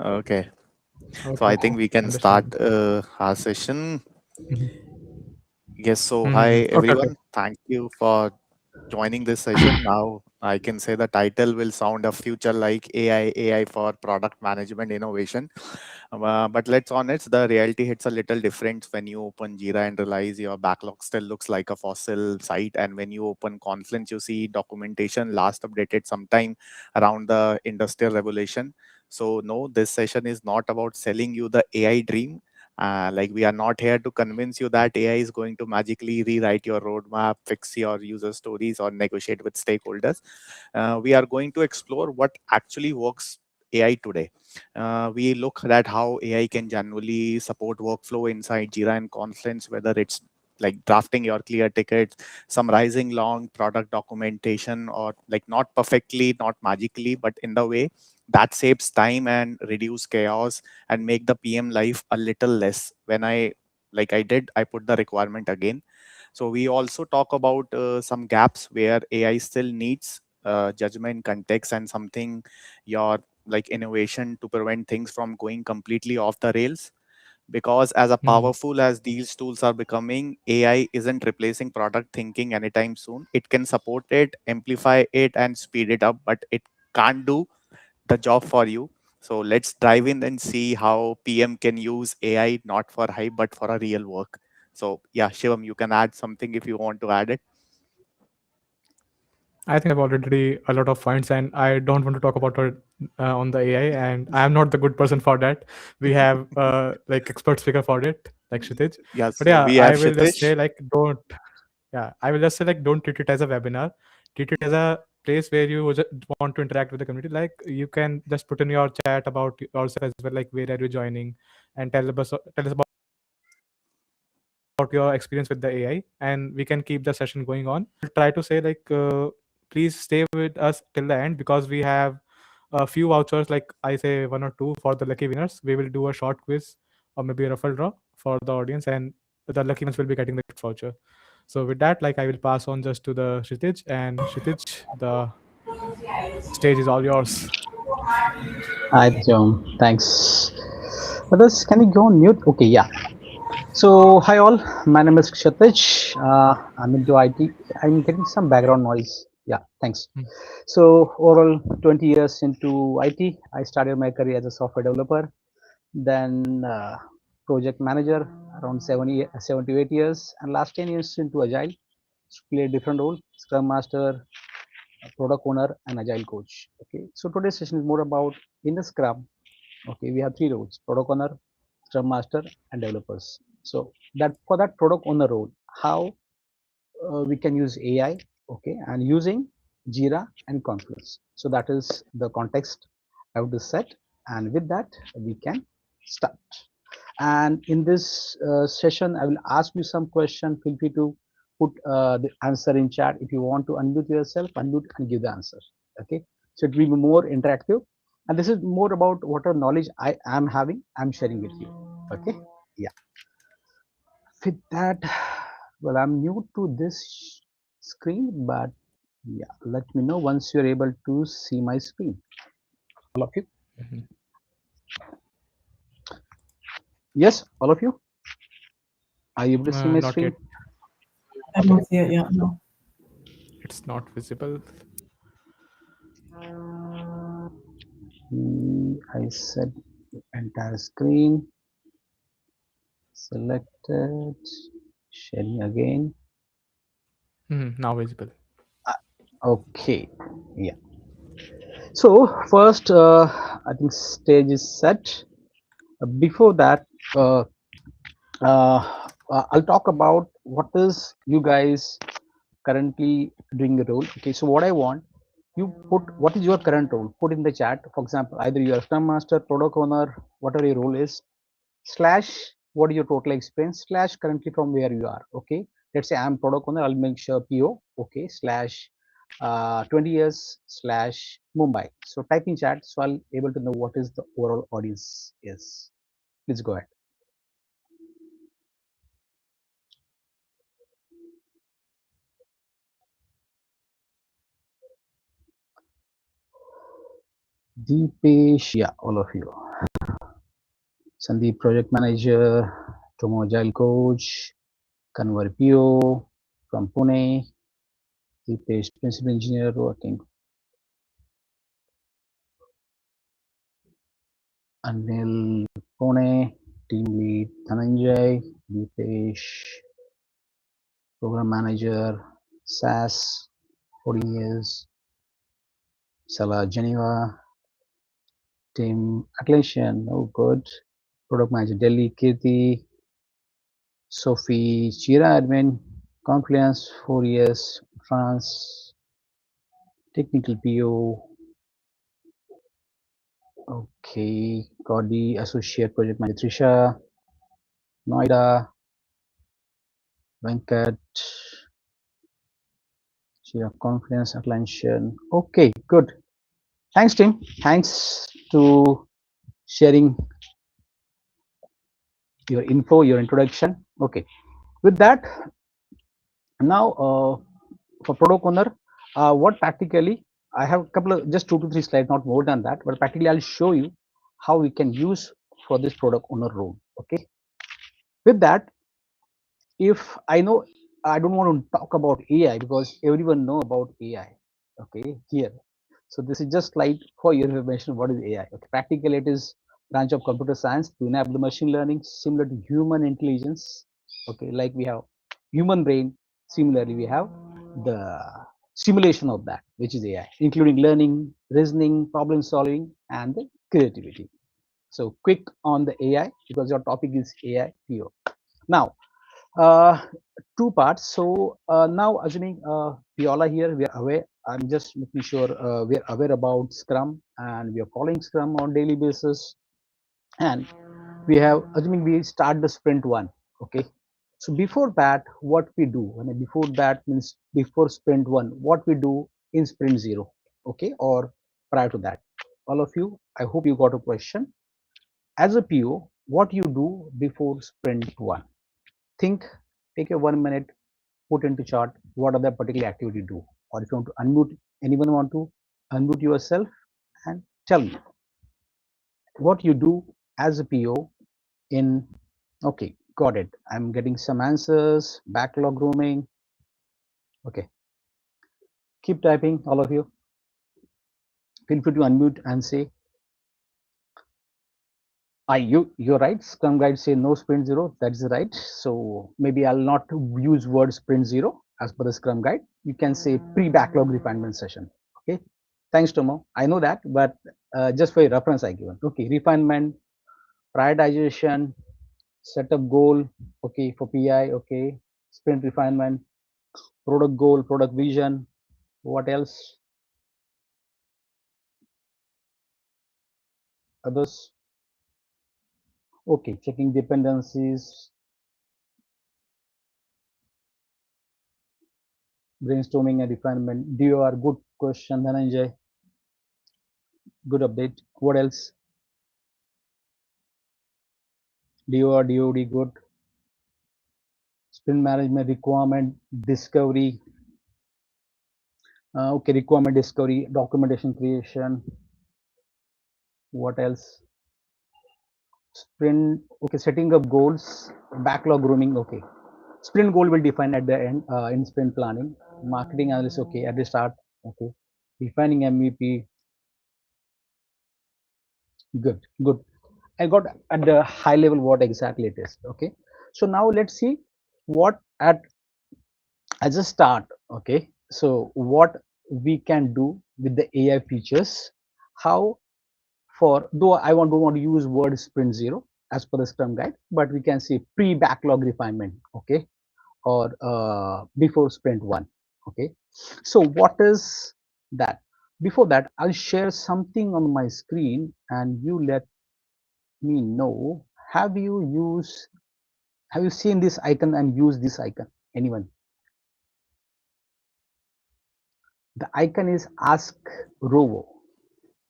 Okay, so Okay, I okay, think we can start understandable. our session. Mhm. Yes, so Mhm. hi Okay, okay. everyone. Thank you for joining this session. Now, I can say the title will sound a future like AI for product management innovation. But let's honest, the reality hits a little different when you open Jira and realize your backlog still looks like a fossil site. And when you open Confluence, you see documentation last updated sometime around the industrial revolution. So, no, this session is not about selling you the AI dream. Like, we are not here to convince you that AI is going to magically rewrite your roadmap, fix your user stories, or negotiate with stakeholders. We are going to explore what actually works AI today. We look at how AI can genuinely support workflow inside Jira and Confluence, whether it's like drafting your clear tickets, summarizing long product documentation, or like not perfectly, not magically, but in the way that saves time and reduce chaos and make the PM life a little less. When I put the requirement again. So we also talk about some gaps where AI still needs judgment, context, and something your like innovation to prevent things from going completely off the rails. Because as a Mhm. powerful as these tools are becoming, AI isn't replacing product thinking anytime soon. It can support it, amplify it, and speed it up, but it can't do the job for you. So let's dive in and see how PM can use AI not for hype but for a real work. So yeah, Shivam, you can add something if you want to add it. I think I've already a lot of points, and I don't want to talk about it on the AI. And I am not the good person for that. We have like expert speaker for it, like Kshitij. Yeah, But so yeah, we I have will just Shitish. say like don't. Yeah, I will just say like don't treat it as a webinar. Treat it as a place where you want to interact with the community. Like you can just put in your chat about yourself as well, like where are you joining, and tell us about your experience with the AI, and we can keep the session going on. I'll try to say like please stay with us till the end because we have a few vouchers, like I say one or two for the lucky winners. We will do a short quiz or maybe a raffle draw for the audience, and the lucky ones will be getting the gift voucher. So with that, like I will pass on just to the Kshitij, and Kshitij, the stage is all yours. Hi, John. Thanks. Others, can you go on mute? Okay, yeah. So, hi all. My name is Kshatij. I'm into IT. I'm getting some background noise. Yeah, thanks. Hmm. So, overall, 20 years into IT. I started my career as a software developer, then project manager around 7 to 8 years, and last 10 years into Agile. Play a different role: Scrum Master, product owner, and Agile coach. Okay, so today's session is more about in the Scrum. Okay, we have three roles: product owner, scrum master, and developers. So that for that product owner role, how we can use AI, okay, and using Jira and Confluence. So that is the context I have to set, and with that we can start. And in this session, I will ask you some question. Feel free to put the answer in chat. If you want to unmute yourself, unmute and give the answer. Okay, so it will be more interactive, and this is more about whatever knowledge I am having, I'm sharing with you. Okay, yeah. With that, well, I'm new to this screen, but yeah, let me know once you're able to see my screen. All of you? Mhm. Yes, all of you. Are you able to see my Not yet. screen? I'm Okay. not here. Yeah, no. It's not visible. I said entire screen. Selected. Sharing again. Now visible. Okay. Yeah. So first, I think stage is set. Before that, uh, I'll talk about what is you guys currently doing the role. Okay, so what I want you put what is your current role. Put in the chat. For example, either you are Scrum Master, Product Owner, whatever your role is. Slash what is your total experience slash currently from where you are. Okay, let's say I'm Product Owner. I'll make sure PO. Okay, slash 20 years slash Mumbai. So type in chat so I'll able to know what is the overall audience is. Please go ahead. Deepesh, yeah, all of you. Sandeep, project manager. Tomo, agile coach. Kanwar PO from Pune. Deepesh, principal engineer working. Anil, Pune. Team lead Dhananjay. Deepesh, program manager. SAS, 14 years. Salah, Geneva. Team Atlassian, oh good. Product manager Delhi, Kirti. Sophie, Jira admin, Confluence, 4 years, France, technical PO. Okay, got the associate project manager Trisha, Noida, Venkat, Jira Confluence, Atlassian. Okay, good. Thanks, Tim. Thanks to sharing your info, your introduction. Okay, with that, now for product owner, what practically I have a couple of just 2 to 3 slides, not more than that, but practically I'll show you how we can use for this product owner role. Okay, with that, if I know I don't want to talk about AI because everyone know about AI. Okay, here. So this is just like for your information what is AI. Okay, practically it is branch of computer science to enable the machine learning similar to human intelligence. Okay, like we have human brain, similarly we have the simulation of that, which is AI, including learning, reasoning, problem solving, and the creativity. So quick on the AI because your topic is AI PO. Now uh, two parts. So now, assuming Viola here, we are aware. I'm just making sure we are aware about Scrum and we are following Scrum on daily basis. And we have, assuming we start the sprint one. Okay. So before that, what we do? I mean, before that means before sprint one, what we do in sprint zero. Okay, or prior to that. All of you, I hope you got a question. As a PO, what you do before sprint one? Think, take a 1 minute, put into chart what other particular activity do, or if you want to unmute, anyone want to unmute yourself and tell me what you do as a PO in. Okay, got it. I'm getting some answers. Backlog grooming. Okay, keep typing, all of you. Feel free to unmute and say, you're right. Scrum guide say no sprint zero. That's right. So maybe I'll not use word sprint zero as per the Scrum guide. You can say pre-backlog refinement session. Okay. Thanks, Tomo. I know that, but just for your reference, I given. Okay. Refinement, prioritization, setup goal. Okay. For PI. Okay. Sprint refinement, product goal, product vision. What else? Others. Okay. Checking dependencies, brainstorming and refinement. DOR, good question, Dhananjay. Good update. What else? DOR, DOD, good. Sprint management, requirement discovery. Okay, requirement discovery, documentation creation. What else? Sprint. Okay, setting up goals, backlog grooming. Okay, sprint goal will define at the end in sprint planning. Marketing analysis. Okay, at the start. Okay, defining MVP. Good, good. I got at the high level what exactly it is. Okay, so now let's see what at as a start. Okay, so what we can do with the AI features, how for, though I don't want to use word sprint zero as per the Scrum guide, but we can say pre-backlog refinement. Okay, or before sprint one. Okay, so what is that? Before that, I'll share something on my screen and you let me know. Have you used, have you seen this icon and used this icon? Anyone? The icon is Ask Rovo.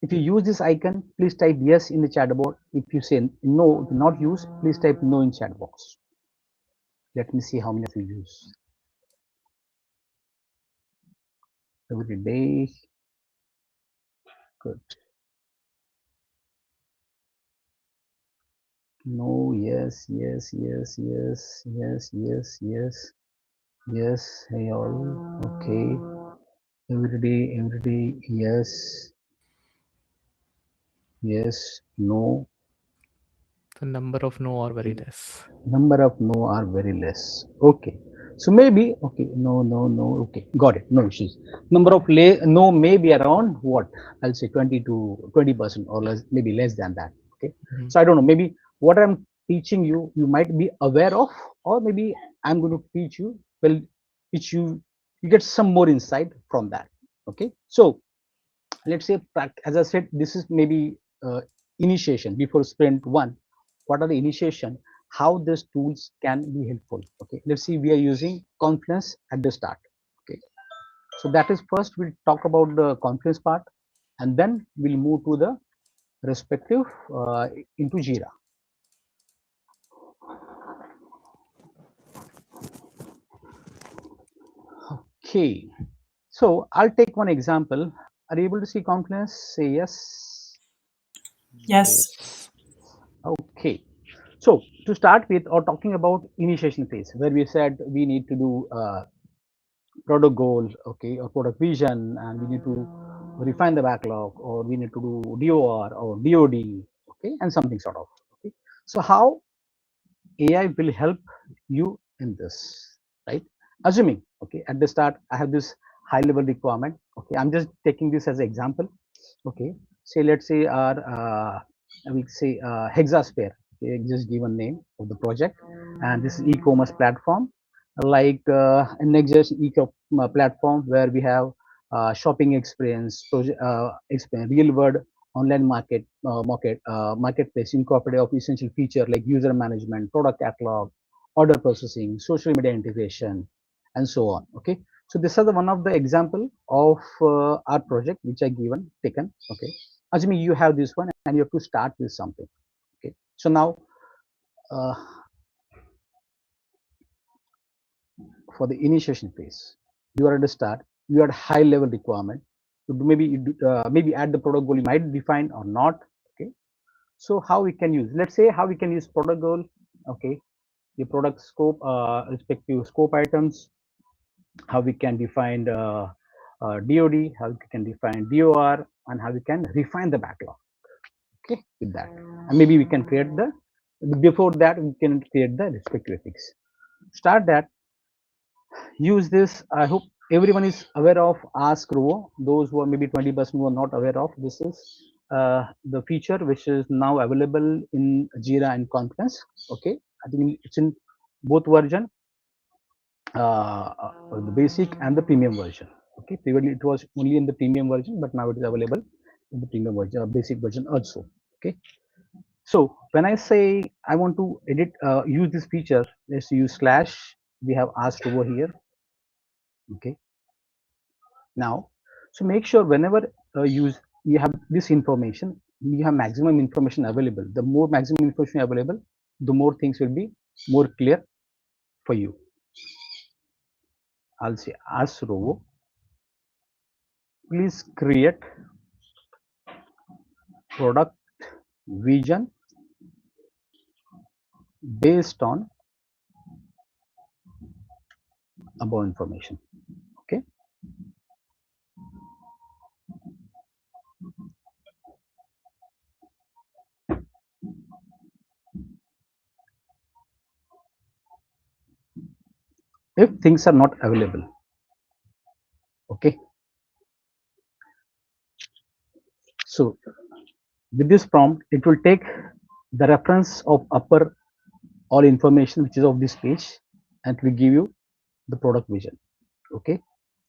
If you use this icon, please type yes in the chat box. If you say no, do not use, please type no in chat box. Let me see how many of you use every day. Good. No, yes, yes, yes, yes, yes, yes, yes, yes, hey all, okay, every day, yes, yes, no, The number of no are very less. number of no are very less. Okay, so maybe, okay, no, no, no, okay, got it, no issues. Number of no may be around what, I'll say 20 to 20% or less, maybe less than that. Okay, Mhm. so I don't know, maybe what I'm teaching you, you might be aware of, or maybe I'm going to teach you, well, teach you, you get some more insight from that. Okay, so let's say, as I said, this is maybe initiation before sprint one. What are the initiation, how these tools can be helpful? Okay, let's see, we are using Confluence at the start. Okay, so that is, first we'll talk about the Confluence part, and then we'll move to the respective into Jira. Okay, so I'll take one example. Are you able to see Confluence? Say yes. Yes. Yes. Okay, so to start with, or talking about initiation phase, where we said we need to do product goal, okay, or product vision, and we need to refine the backlog, or we need to do DOR or DOD, okay, and something sort of. Okay, so how AI will help you in this, right? Assuming, okay, at the start I have this high level requirement. Okay, I'm just taking this as an example. Okay, say, let's say our I will say Hexasphere. Okay, just given name of the project, and this is e-commerce platform, like next just platform where we have shopping experience, experience, real world online marketplace incorporated of essential feature like user management, product catalog, order processing, social media integration, and so on. Okay, so this is the one of the example of our project which I given taken. Okay, assuming you have this one and you have to start with something. Okay, so now uh, for the initiation phase, you are at the start, you are at high level requirement. So maybe maybe at the product goal you might define or not. Okay, so how we can use, let's say how we can use product goal. Okay, the product scope, respective scope items, how we can define DOD, how we can define DOR, and how we can refine the backlog. Okay, with that, and maybe we can create the, before that we can create the respective ethics. Start that, use this. I hope everyone is aware of Ask Rovo. Those who are maybe 20% who are not aware of, this is the feature which is now available in Jira and Confluence. Okay, I think it's in both version, the basic and the premium version. Okay, previously it was only in the premium version, but now it is available in the premium version, basic version also. Okay, so when I say I want to edit, use this feature, let's use slash. We have asked over here. Okay, now, so make sure whenever you have this information, you have maximum information available. The more maximum information available, the more things will be more clear for you. I'll say ask row, please create product vision based on above information. Okay, if things are not available. Okay, so with this prompt, it will take the reference of upper all information which is of this page, and it will give you the product vision. Okay,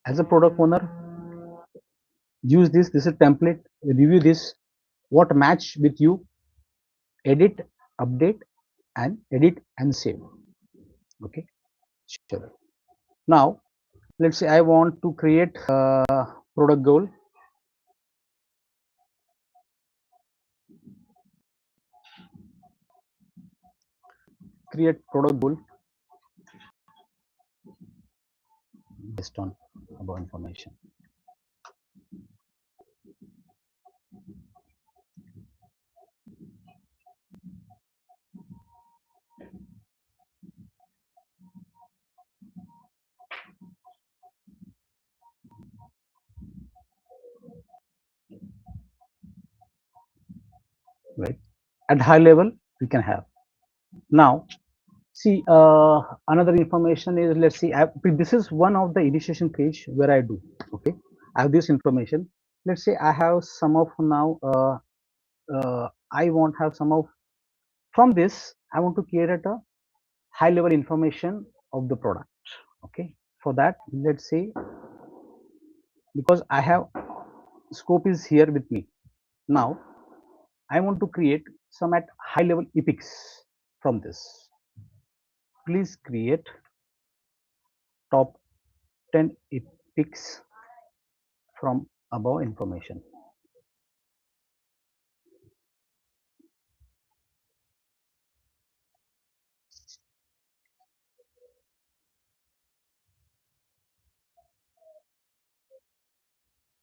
as a product owner, use this is a template, review this, what match with you, edit, update, and edit and save. Okay, sure. Now let's say I want to create product goal. Create product goal based on above information. right? At high level, we can have. Now, see, another information is, let's see, this is one of the initiation page where I do, okay? I have this information. Let's say I have some of now, I want have some of, from this, I want to create a high level information of the product, okay? For that, let's say, because I have scope is here with me. Now, I want to create some at high level epics from this. Please create top 10 epics from above information.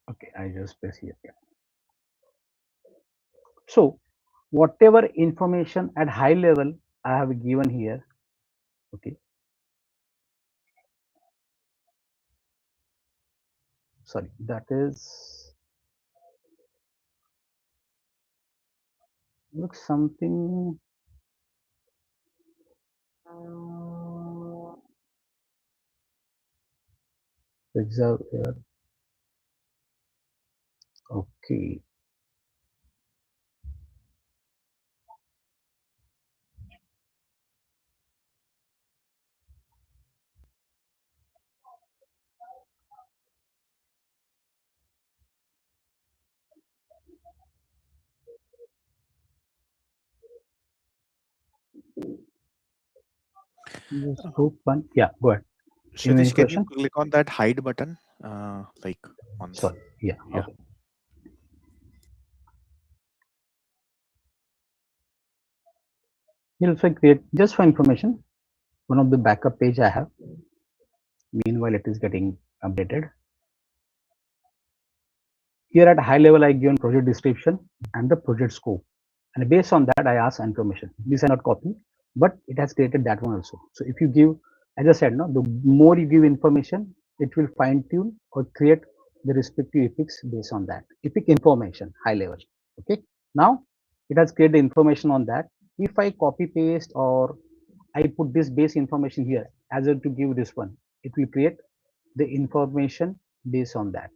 Okay, I just press here. Yeah. So whatever information at high level I have given here, okay. Sorry, that is looks something. Reserve here. Okay. Just Uh, group one. Yeah, go ahead. Any Kshitish, can you question? click on that hide button? Like once. Sorry. Yeah. Yeah. Okay. You'll also create just for information one of the backup page I have. Meanwhile, it is getting updated. Here at high level, I given project description and the project scope. And based on that, I ask information. These are not copy, but it has created that one also. So if you give, as I said, no, the more you give information, it will fine tune or create the respective epics based on that. Epic information, high level. Okay. Now it has created the information on that. If I copy paste or I put this base information here as well to give this one, it will create the information based on that.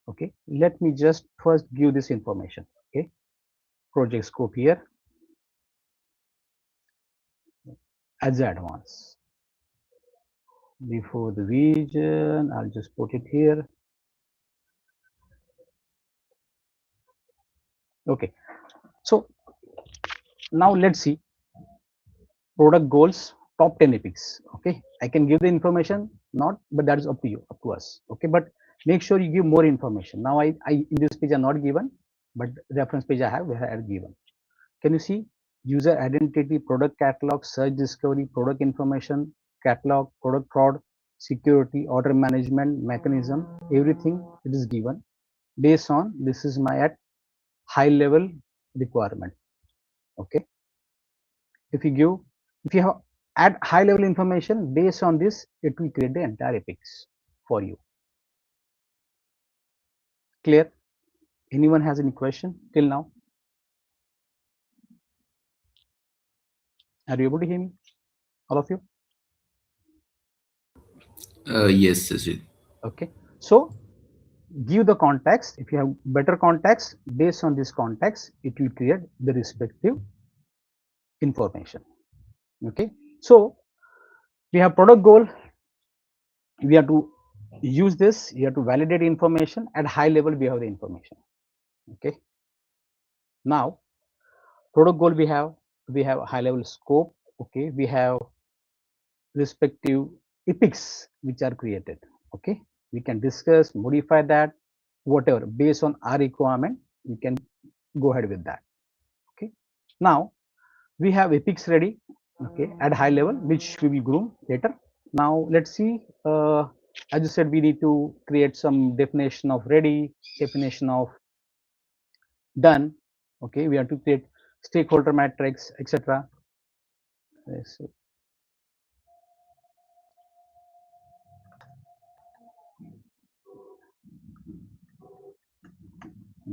Okay, let me just first give this information. Okay, project scope here as advance. Before the vision, I'll just put it here. Okay, so now let's see product goals, top 10 epics. Okay, I can give the information, not, but that is up to you, up to us. Okay, but make sure you give more information. Now I in this page are not given, but reference page I have where I have given. Can you see user identity, product catalog, search discovery, product information, catalog, product fraud, security, order management mechanism, everything it is given based on this is my at high level requirement. Okay. If you give, if you have add high level information based on this, it will create the entire epics for you. Clear? Anyone has any question till now? Are you able to hear me? All of you? Yes, Sachin. Okay. So give the context. If you have better context, based on this context, it will create the respective information. Okay. So we have product goal. We have to use this. You have to validate information at high level. We have the information. Okay. Now product goal we have high level scope. Okay. We have respective epics which are created. Okay. We can discuss, modify that, whatever based on our requirement. We can go ahead with that. Okay. Now we have epics ready, okay, at high level, which we will groom later. Now let's see, as you said, we need to create some definition of ready, definition of done. Okay, we have to create stakeholder matrix, etc.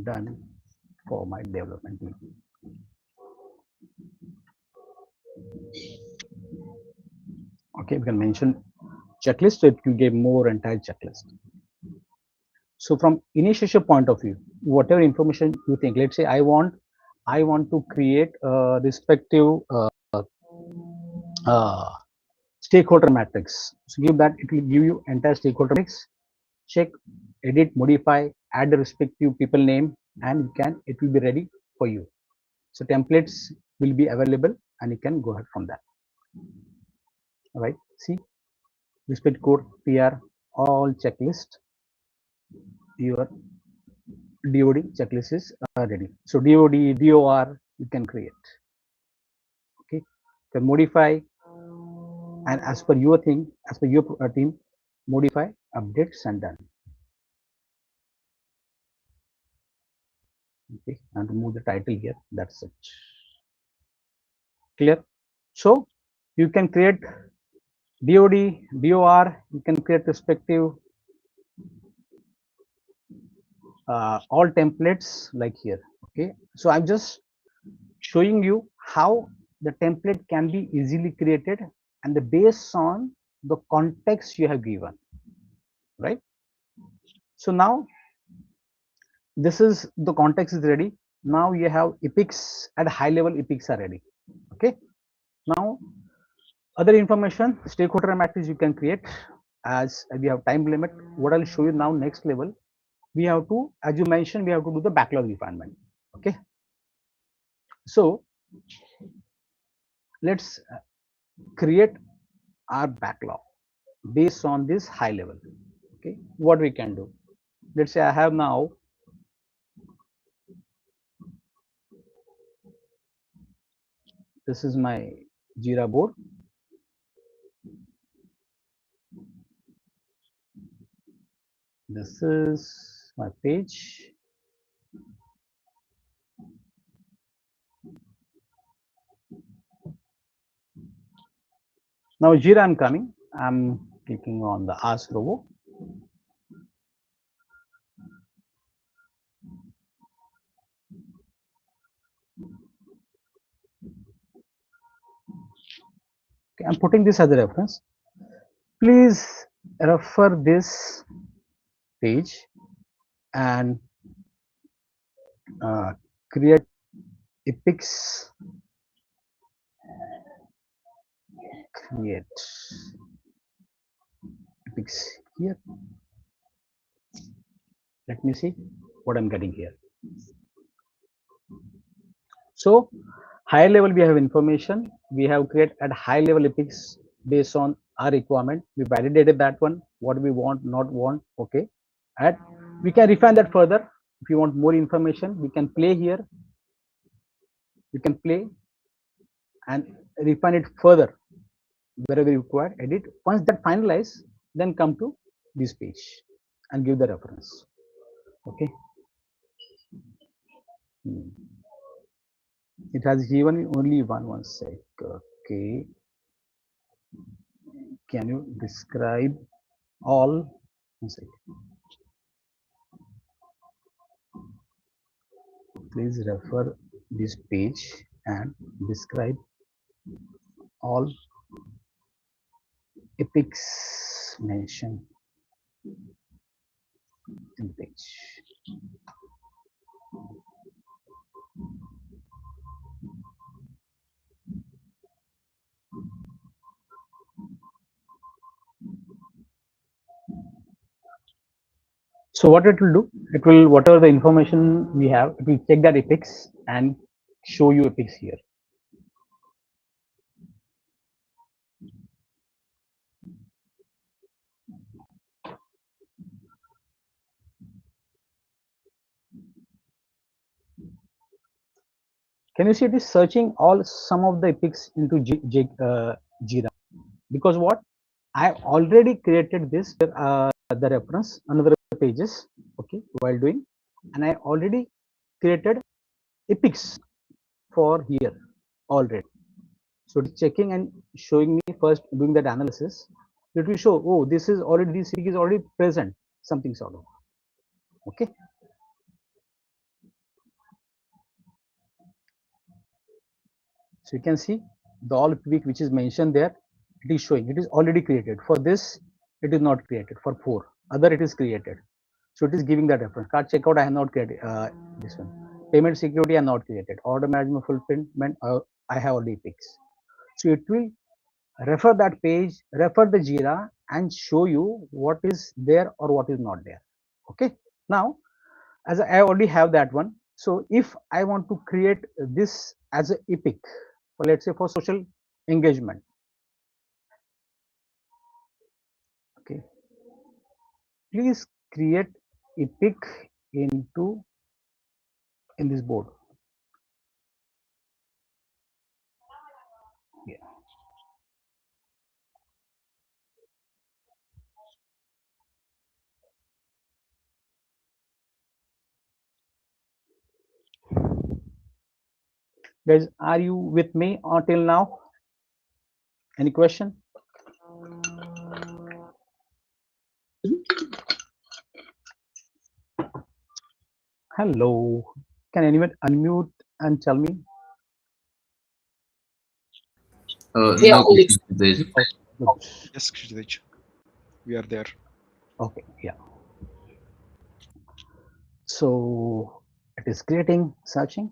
Done for my development team. Okay, we can mention checklist, so it will give more entire checklist. So from initiation point of view, whatever information you think, let's say I want to create a respective uh, stakeholder matrix. So give that, it will give you entire stakeholder matrix. Check, edit, modify, add the respective people name, and you can, it will be ready for you. So templates will be available, and you can go ahead from that. All right. See, respect code, PR, all checklist. Your DOD checklist is ready. So DOD, DOR, you can create. Okay, you can modify, and as per your thing, as per your team, modify, updates, and done. Okay, and remove the title here. That's it. Clear? So you can create DOD, DOR. You can create respective all templates like here. Okay, so I'm just showing you how the template can be easily created, and the based on the context you have given, right? So now this is the context is ready. Now you have epics at high level, epics are ready. Okay, now other information, stakeholder matrix you can create. As we have time limit, what I'll show you now, next level, we have to, as you mentioned, we have to do the backlog refinement. Okay, so let's create our backlog based on this high level. Okay, what we can do, let's say I have now this is my Jira board. This is my page. Now Jira, I'm coming. I'm clicking on the Ask Robo. Okay, I'm putting this as a reference. Please refer this page and create epics. Create epics here. Let me see what I'm getting here. So high level we have information. We have created at high level epics based on our requirement. We validated that one, what we want, not want. Okay, and we can refine that further. If you want more information, we can play here. You can play and refine it further wherever required. Edit. Once that finalize, then come to this page and give the reference. Okay. It has given only one sec. Okay. Can you describe all? One sec. Please refer this page and describe all epics mentioned in the page. So what it will do, it will, whatever the information we have, it will check that epics and show you epics here. Can you see it is searching all some of the epics into Jira? Because what, I already created this the reference another pages. Okay, while doing, and I already created epics for here already. So it's checking and showing me first doing that analysis. It will show, oh, this is already, this epic is already present, something sort of. Okay. So you can see the all week which is mentioned there, it is showing it is already created. For this, it is not created. For 4 other, it is created. So it is giving that reference. Card checkout, I have not created this one. Payment security, I have not created. Order management fulfillment, I have already fixed. So it will refer that page, refer the Jira, and show you what is there or what is not there. Okay. Now, as I already have that one, so if I want to create this as a epic, or let's say for social engagement, okay, please create epic into in this board. Yeah. Guys, are you with me until now? Any question? Hello. Can anyone unmute and tell me? Yeah, No Alex. question, Siddesh. Oh, good. Yes, Kshitij, we are there. Okay, yeah. So it is creating, searching.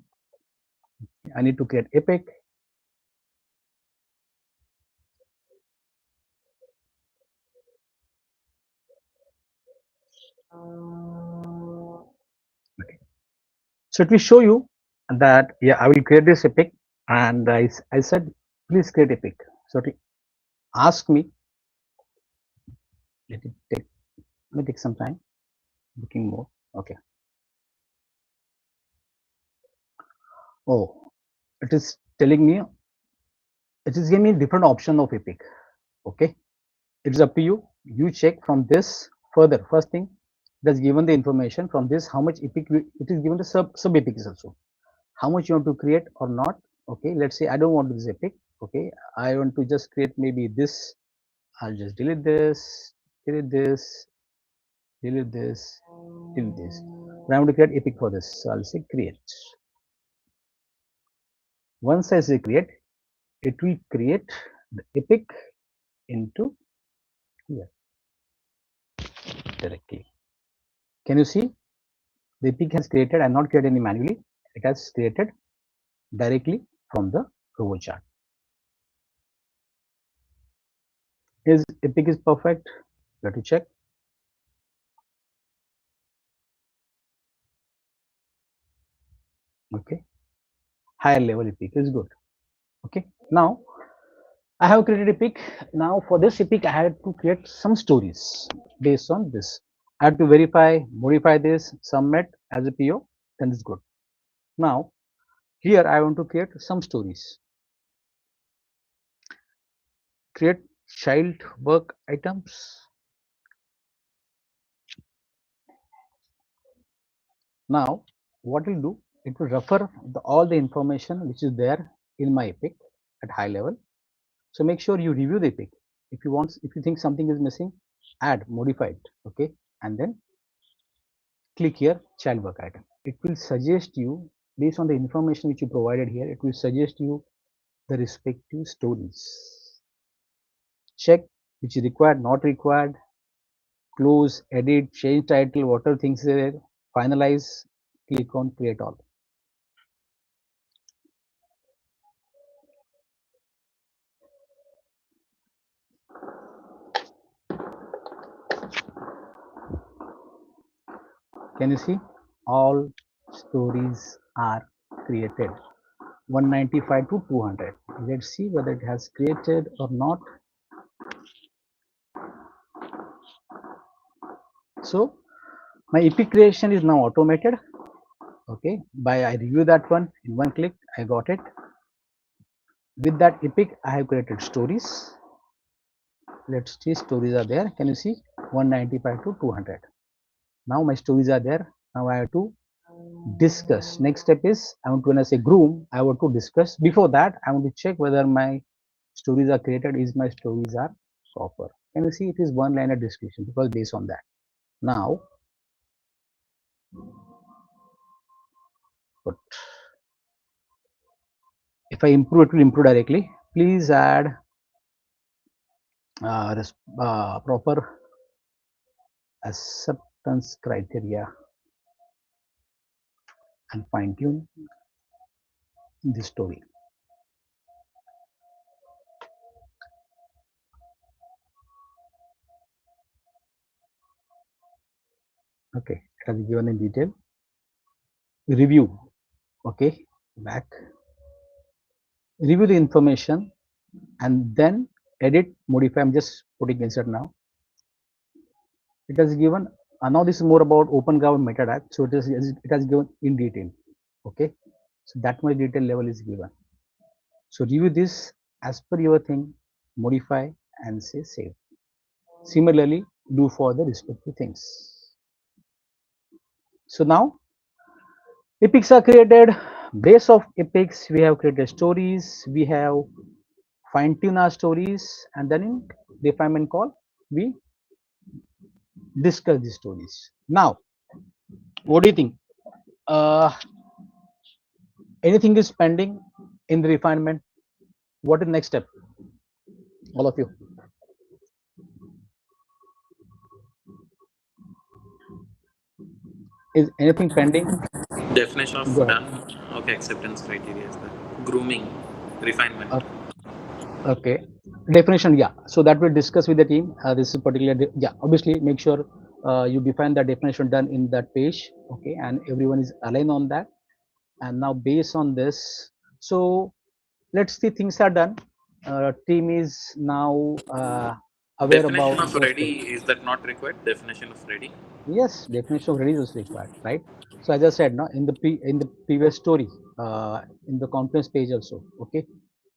I need to create epic. Okay. So it will show you that, yeah, I will create this epic, and I said, please create epic. So it ask me, let me take some time, looking more. Okay. Oh, it is telling me, it is giving me different option of epic. Okay. It's up to you. You check from this further. First thing, that's given the information from this, how much epic, it is given the sub epics also. How much you want to create or not. Okay, let's say I don't want this epic. Okay, I want to just create maybe this. I'll just delete this, delete this, delete this, delete this. But I want to create epic for this, so I'll say create. Once I say create, it will create the epic into here directly. Can you see? The epic has created, and not created any manually. It has created directly from the row chart. Is epic is perfect? Let me check. Okay, higher level epic is good. Okay, now I have created epic. Now for this epic, I had to create some stories based on this. I had to verify, modify this, submit as a PO, then it's good. Now here I want to create some stories. Create child work items. Now what will do? It will refer all the information which is there in my epic at high level. So make sure you review the epic. If you think something is missing, add, modify it. Okay, and then click here, child work item. It will suggest you, based on the information which you provided here, it will suggest you the respective stories. Check which is required, not required, close, edit, change title, whatever things there, finalize, click on create all. Can you see? All stories are created. 195 to 200. Let's see whether it has created or not. So my epic creation is now automated. Okay, by I review that one in one click, I got it. With that epic, I have created stories. Let's see, stories are there. Can you see? 195 to 200. Now my stories are there. Now I have to discuss. Next step is, when I say groom, I want to discuss. Before that, I want to check whether my stories are created, is my stories are proper. Can you see? It is one liner description because based on that. Now, put If I improve, it will improve directly. Please add proper acceptance criteria and fine tune the story. Okay, it has given in detail. Review. Okay, back. Review the information and then edit, modify. I'm just putting insert now. It has given. Now this is more about open government metadata. So it has given in detail. Okay, so that much detail level is given. So review this as per your thing, modify and say save. Similarly, do for the respective things. So now epics are created. Base of epics, we have created stories, we have fine-tune our stories, and then in refinement call, we discuss the stories. Now, what do you think? Anything is pending in the refinement? What is the next step? All of you. Is anything pending? Definition of Go ahead. done. Okay, acceptance criteria is there. Grooming, refinement. Okay, definition, yeah. So that we'll discuss with the team. This is particular, yeah. Obviously, make sure you define the definition done in that page. Okay, and everyone is aligned on that. And now, based on this, so let's see things are done. Team is now aware Definition about of those ready, things. is that not required? Definition of ready. Yes, definition of ready is required, right? So as I said, no, in the previous story, in the Confluence page also, okay,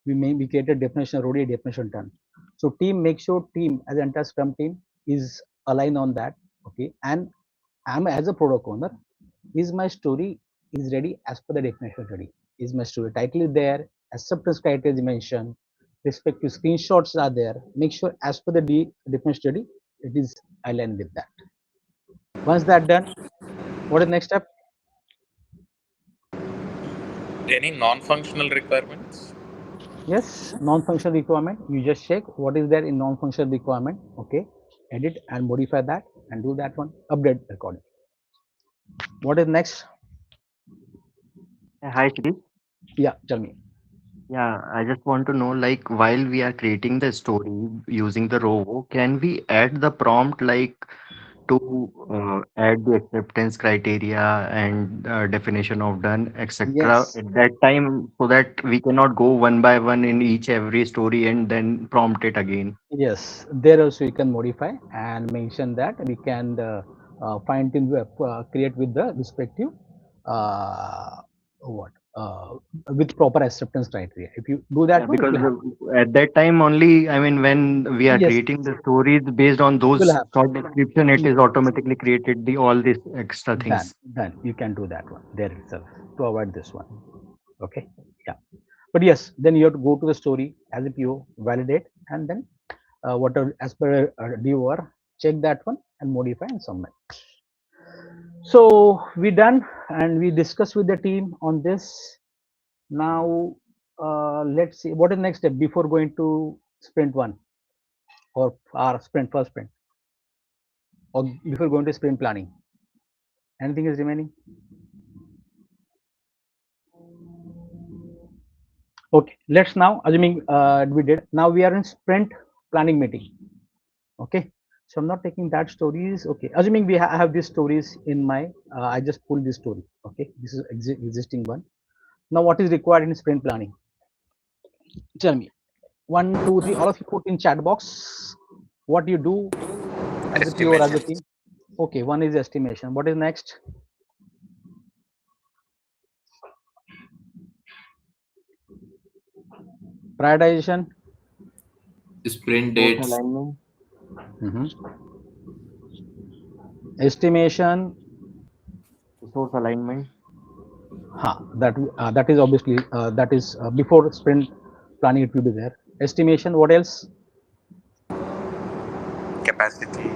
we created definition of ready, definition done. So team, make sure team as an entire Scrum team is aligned on that, okay. And I'm as a product owner, is my story is ready as per the definition ready? Is my story title is there? Acceptance criteria is mentioned. Respective screenshots are there. Make sure as per the definition ready, it is aligned with that. Once that done, what is the next step? Any non-functional requirements? Yes, non-functional requirement. You just check what is there in non-functional requirement. Okay, edit and modify that and do that one. Update accordingly. What is next? Hi, Shri. Yeah, tell me. Yeah, I just want to know, like, while we are creating the story using the row, can we add the prompt, like, to add the acceptance criteria and definition of done, etc. Yes, at that time, so that we cannot go one by one in each every story and then prompt it again? yes. There also you can modify and mention that we can fine tune create with the respective what with proper acceptance criteria. If you do Yeah, that one, it because will happen. at that time only, I mean, when we are Yes, creating the stories based on it will those happen. short description, it is Yes, automatically created the all these extra done, things. done. You can do that one there itself to avoid this one. Okay, yeah. But yes, then you have to go to the story as a PO, validate, and then whatever as per DOR, check that one and modify and submit. So we done and we discussed with the team on this. Now let's see what is next step before going to sprint one or our sprint first sprint or before going to sprint planning. Anything is remaining? Okay, let's now assuming we did. Now we are in sprint planning meeting. Okay, so I'm not taking that stories. Okay, assuming we have these stories in my, I just pulled this story. Okay, this is existing one. Now what is required in sprint planning? Tell me. 1, 2, 3. All of you put in chat box what you do as a PO or as a Estimation. team. Okay, one is estimation. What is next? Prioritization. Sprint Source dates. alignment. Estimation. Source alignment. That is obviously that is before sprint planning it will be there. Estimation. What else? Capacity.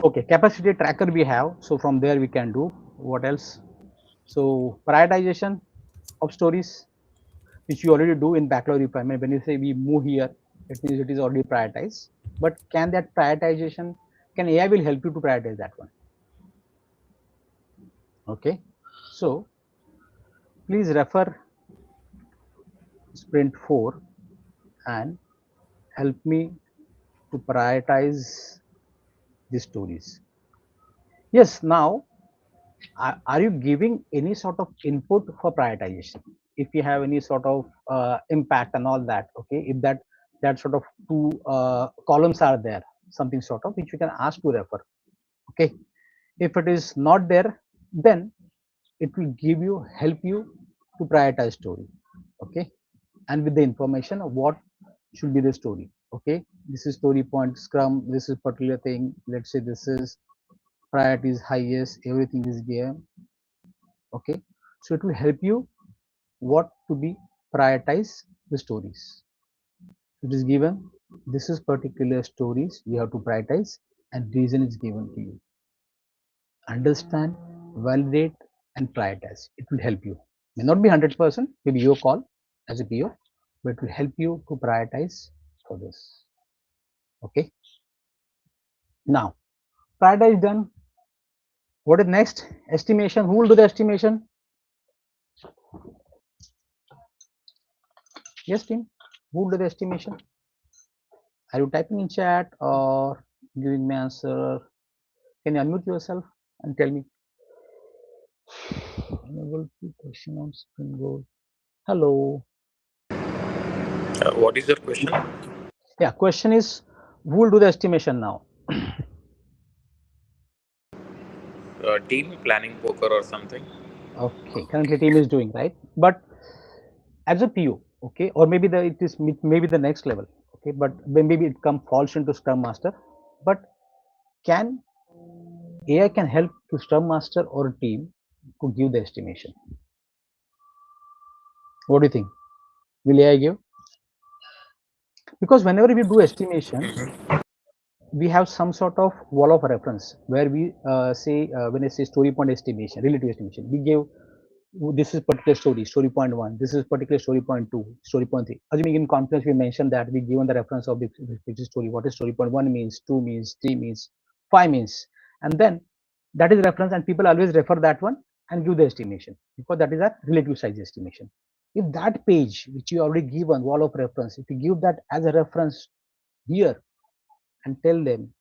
Okay, capacity tracker we have. So from there we can do what else? So prioritization of stories. which you already do in backlog refinement. When you say we move here, it means it is already prioritized. But can that prioritization, can AI will help you to prioritize that one? Okay, so please refer sprint 4 and help me to prioritize the stories. Yes, now are you giving any sort of input for prioritization? If you have any sort of impact and all that, okay, if that sort of two columns are there, something sort of which you can ask to refer. Okay, if it is not there, then it will give you, help you to prioritize story. Okay, and with the information of what should be the story. Okay, this is story point scrum, this is particular thing, let's say this is priority is highest, everything is there. Okay, so it will help you what to be prioritize the stories. It is given, this is particular stories you have to prioritize, and reason is given to you. Understand, validate, and prioritize. It will help you. May not be 100%, maybe your call as a PO, but it will help you to prioritize for this. Okay. Now, prioritize done. What is next? Estimation. Who will do the estimation? Yes, team. Who will do the estimation? Are you typing in chat or giving me answer? Can you unmute yourself and tell me? Enable question on screen goal. Hello. What is your question? Yeah, question is who will do the estimation now? Team planning poker or something? Okay, currently team is doing, right? But as a PO, okay, or maybe it is maybe the next level, okay, but maybe it falls into Scrum Master. But can AI can help to Scrum Master or team to give the estimation? What do you think? Will AI give? Because whenever we do estimation, we have some sort of wall of reference where we say when I say story point estimation, relative estimation, we give this is particular story point 1, this is particular story point 2, story point 3. Assuming in Confluence we mentioned that we given the reference of the story, what is story point 1 means, 2 means, 3 means, 5 means, and then that is reference, and people always refer that one and give the estimation because that is a relative size estimation. If that page which you already given wall of reference, if you give that as a reference here and tell them,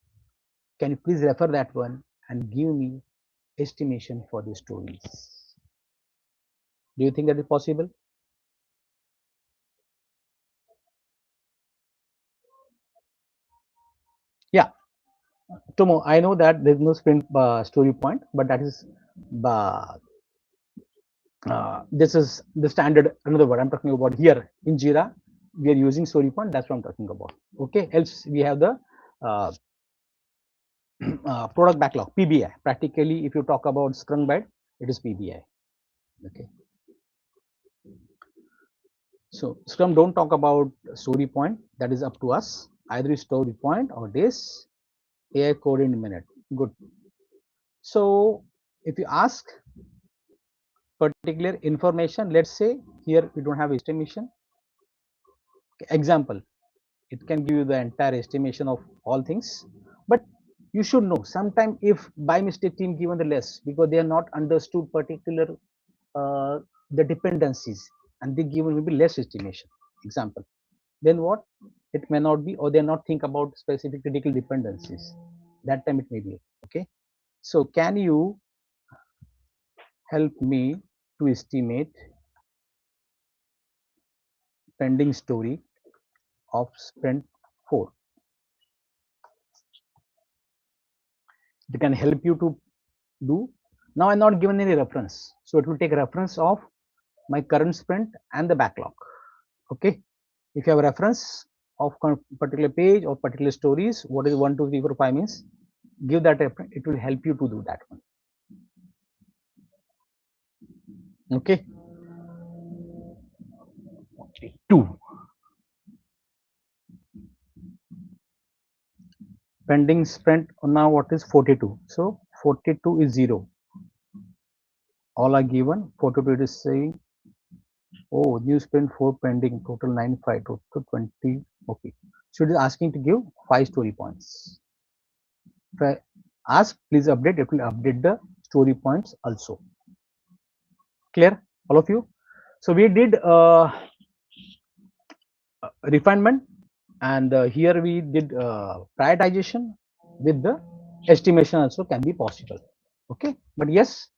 can you please refer that one and give me estimation for the stories? Do you think that is possible? Yeah, Tomo, I know that there's no sprint story point, but that is this is the standard. Another word I'm talking about here in Jira, we are using story point. That's what I'm talking about. Okay, else we have the uh, product backlog PBI. Practically, if you talk about Scrum Bed, it is PBI. Okay. So Scrum don't talk about story point. That is up to us. Either story point or this AI code in a minute. Good. So if you ask particular information, let's say here we don't have estimation. Example, it can give you the entire estimation of all things, but you should know sometime if by mistake team given the less because they are not understood particular the dependencies and they given maybe less estimation. Example, then what? It may not be, or they not think about specific critical dependencies. That time it may be okay. So can you help me to estimate pending story of sprint 4? It can help you to do. Now I'm not given any reference, so it will take reference of my current sprint and the backlog. Okay, if you have a reference of particular page or particular stories, what is 1 2 3 4 5 means, give that reference. It will help you to do that one. Okay, 2 pending sprint. Now what is 42? So 42 is 0. All are given. 42 is saying Oh, new sprint 4 pending, total 95, total 20. Okay. So it is asking to give 5 story points. If I ask, please update, it will update the story points also. Clear, all of you? So we did refinement, and here we did prioritization with the estimation also can be possible. Okay, but yes,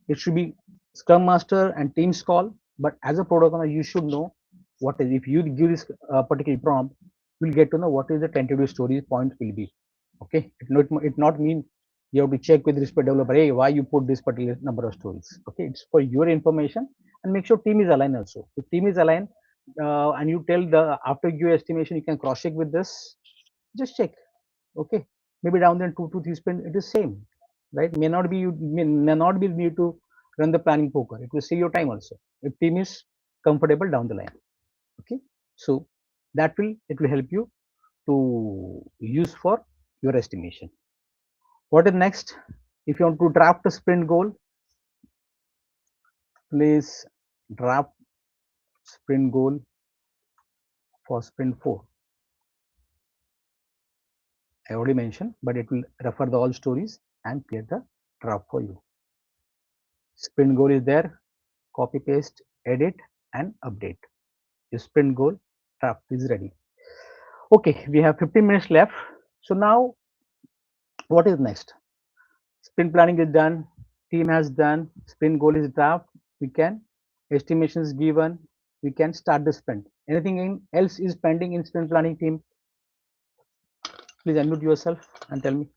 it should be scrum master and team's call, but as a product owner you should know what is, if you give this particular prompt, you'll get to know what is the tentative story point will be. Okay, it not mean you have to check with respect developer, hey, why you put this particular number of stories. Okay, it's for your information, and make sure team is aligned also. If team is aligned, and you tell the after your estimation you can cross check with this, just check. Okay, maybe down then 2 to 3 sprint it is same, right? May not be need to run the planning poker, it will save your time also if team is comfortable down the line. Okay, so that will, it will help you to use for your estimation. What is next? If you want to draft a sprint goal, please draft sprint goal for sprint 4. I already mentioned, but it will refer the all stories and create the draft for you. Sprint goal is there, copy paste, edit and update. Your sprint goal draft is ready. Okay, we have 15 minutes left. So now what is next? Sprint planning is done, team has done, sprint goal is draft, we can, estimation is given, we can start the sprint. Anything else is pending in sprint planning team? Please unmute yourself and tell me.